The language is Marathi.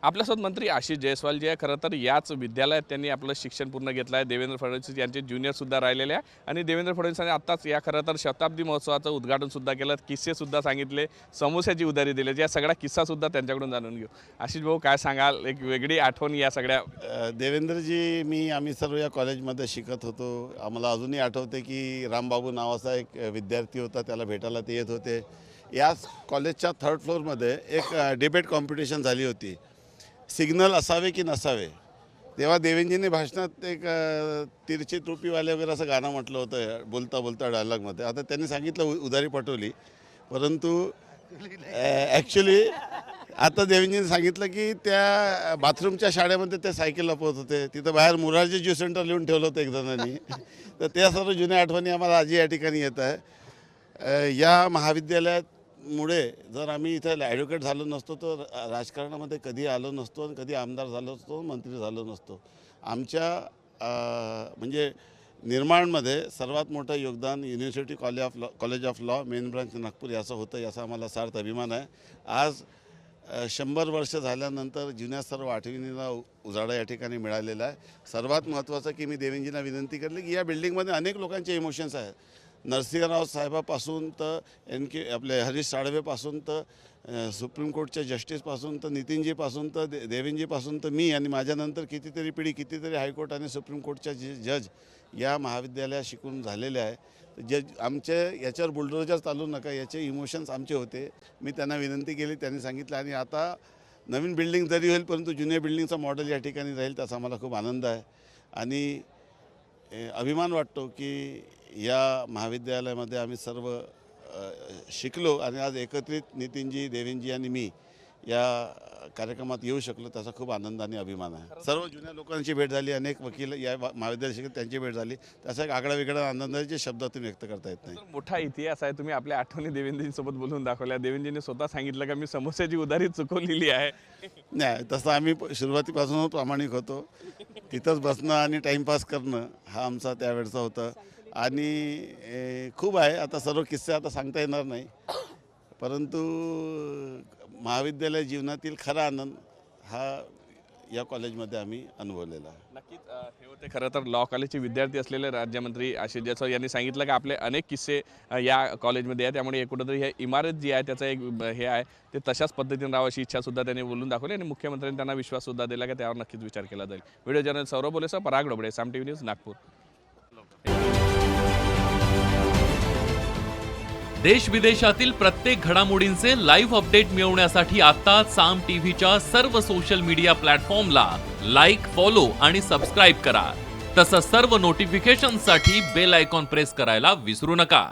आपल्यासोबत मंत्री आशिष जयस्वाल जे आहे, खरं तर याच विद्यालयात त्यांनी आपलं शिक्षण पूर्ण घेतलं आहे। देवेंद्र फडणवीस यांचे ज्युनियरसुद्धा राहिलेले आहे आणि देवेंद्र फडणवीसांनी आत्ताच या खरं तर शताब्दी महोत्सवाचं उद्घाटनसुद्धा केलं, किस्सेसुद्धा सांगितले, समोस्याची उधारी दिली। या सगळा किस्सासुद्धा त्यांच्याकडून जाणून घेऊ। आशिष भाऊ, काय सांगाल, एक वेगळी आठवण या सगळ्या? देवेंद्रजी, आम्ही सर्व या कॉलेजमध्ये शिकत होतो। आम्हाला अजूनही आठवते की रामबाबू नावाचा एक विद्यार्थी होता, त्याला भेटायला ते येत होते। याच कॉलेजच्या 3rd फ्लोअरमध्ये एक डिबेट कॉम्पिटिशन झाली होती, सिग्नल असावे की नसावे। तेव्हा देवेंद्रजींनी भाषणात एक तिरछी टोपीवाले वगैरे असं गाणं म्हटलं होतं, बोलता बोलता डायलॉगमध्ये। आता त्यांनी सांगितलं उधारी पटवली, परंतु ॲक्च्युली आता देवेंद्रजींनी सांगितलं की त्या बाथरूमच्या शाळेमध्ये ते सायकल लपवत होते, तिथं बाहेर मुरारजी ज्यू सेंटर लिहून ठेवलं होतं एक जणांनी। तर त्या सर्व जुन्या आठवणी आम्हाला आजही या ठिकाणी येत आहे। या महाविद्यालयामुळे जर आम्ही इथं ॲडव्होकेट झालो नसतो तर राजकारणामध्ये कधी आलो नसतो, कधी आमदार झालो नसतो, मंत्री झालो नसतो। आमच्या म्हणजे निर्माणमध्ये सर्वात मोठं योगदान university college of law main branch Nagpur याचं होतं, याचा आम्हाला सार्थ अभिमान आहे। आज 100 वर्ष झाल्यानंतर जुन्या सर्व आठवणींना उजाळा या ठिकाणी मिळालेला आहे। सर्वात महत्त्वाचं की मी देवेंद्रजींना विनंती करली की या बिल्डिंगमध्ये अनेक लोकांचे इमोशन्स आहेत, नरसिंहराव साहेबापासून तर आपले हरीश साळवेपासून तर सुप्रीम कोर्टच्या जस्टिसपासून तर नितीनजीपासून तर देवेंद्रजीपासून तर मी आणि माझ्यानंतर कितीतरी पिढी, कितीतरी हायकोर्ट आणि सुप्रीम कोर्टच्या जज या महाविद्यालयात शिकून झालेले आहे। आमचे याच्यावर बुलडोजर चालू नका, याचे इमोशन्स आमचे होते। मी त्यांना विनंती केली, त्यांनी सांगितलं, आणि आता नवीन बिल्डिंग जरी होईल परंतु जुन्या बिल्डिंगचा मॉडेल या ठिकाणी राहील, त्याचा आम्हाला खूप आनंद आहे आणि अभिमान वाटतो की या महाविद्यालयामध्ये आम्ही सर्व शिकलो आणि आज एकत्रित नितीनजी, देवेंद्रजी आणि मी या कार्यक्रमात येऊ शकलो, त्याचा खूप आनंद आणि अभिमान आहे। सर्व जुन्या लोकांची भेट झाली, अनेक वकील या महाविद्यालयात शिकत त्यांची भेट झाली, त्याचा एक आगळा वेगळा आनंदाचे शब्दातून व्यक्त करता येत नाही। मोठा इतिहास आहे, तुम्ही आपल्या आठवणी देवेंद्रजींसोबत बोलून दाखवल्या। देवेंद्रजींनी स्वतः सांगितलं का मी समोस्याची उधारी चुकवलेली आहे। नाही, तसं आम्ही सुरुवातीपासूनच प्रामाणिक होतो, तिथंच बसणं आणि टाईमपास करणं हा आमचा त्यावेळचा होता आणि खूप आहे। आता सर्व किस्से आता सांगता येणार नाही, परंतु महाविद्यालय जीवनातील खरा आनंद हा या कॉलेजमध्ये आम्ही अनुभवलेला आहे। नक्कीच हे होते खरं तर लॉ कॉलेजचे विद्यार्थी असलेले राज्यमंत्री आशिष जयस्वाल यांनी सांगितलं की आपले अनेक किस्से या कॉलेजमध्ये आहेत, त्यामुळे कुठंतरी हे इमारत जी आहे त्याचं एक हे आहे ते तशाच पद्धतीने राहावं अशी इच्छासुद्धा त्यांनी बोलून दाखवली आणि मुख्यमंत्र्यांनी त्यांना विश्वाससुद्धा दिला की त्यावर नक्कीच विचार केला जाईल। व्हिडिओ जर्नलिस्ट सौरभ बोलेसह पराग डोबळे, साम टीव्ही न्यूज, नागपूर। देश विदेशातील प्रत्येक घडामोडींचे लाईव्ह अपडेट मिळवण्यासाठी आता साम टीव्हीच्या सर्व सोशल मीडिया प्लॅटफॉर्मला लाईक, फॉलो आणि सबस्क्राईब करा। तसंच सर्व नोटिफिकेशनसाठी बेल आयकॉन प्रेस करायला विसरू नका।